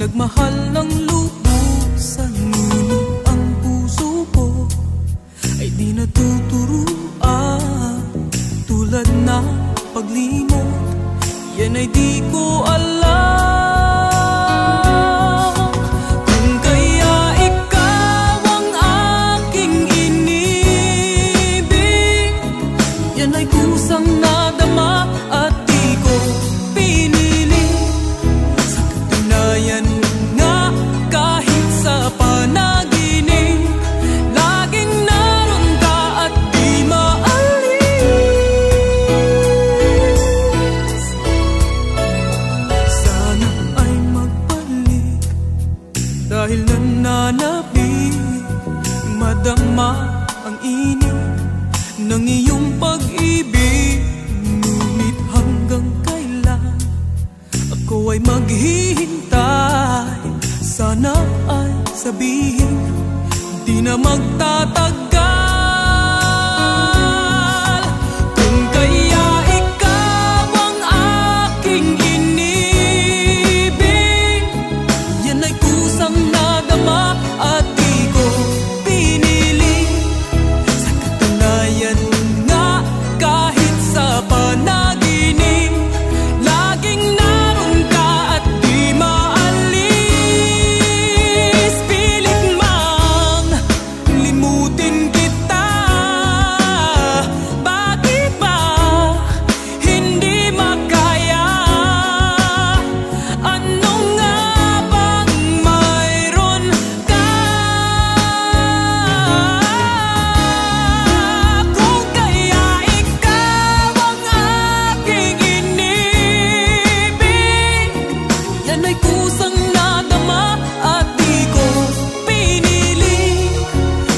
Nagmahal ng lubusan, ngunit ang puso ko ay di natuturuan. Tulad na paglimot, yan ay di ko alam. Kung kaya ikaw ang aking inibig, yan ay kusang nadama at di ko pinili. Sa katunayan nga, kahit sa panaginip, laging naroon ka at di maalis. Sana ay magbalik, dahil nananabik, madama ang init ng iyong pag-ibig. Ngunit hanggang kailan ako ay maghihintay? Sana ay sabihin, di na magtatagal. Kung kaya ikaw ang aking inibig, yan ay kusang nadama at di ko pinili. Sa katunayan nga, kahit sa panaginip, laging naroon ka at di maalis. Pilit mang limutin kita, bakit ba hindi makaya? Ano nga bang mayroon ka? Kung kaya ikaw ang aking inibig, yan ay kusang nadama at di ko pinili.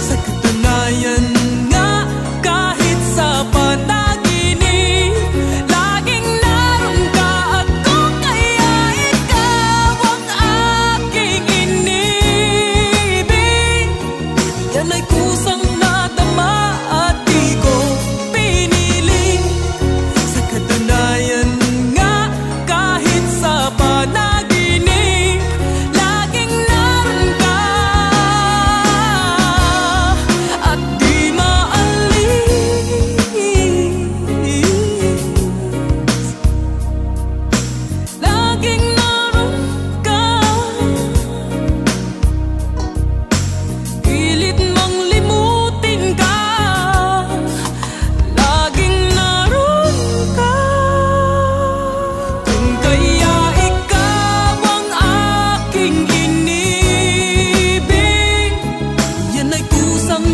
Sa katunayan nga, kahit sa panaginip, laging naroon ka. At kung kaya ikaw ang aking inibig, yan ay kusang nadama at di ko pinili. Sa katunayan nga, kahit sa panaginip, laging naroon ka at di maalis. Laging naroon ka, pilit mang limutin ka, laging naroon ka. Kung kaya ikaw ang aking inibig, yan ay kusang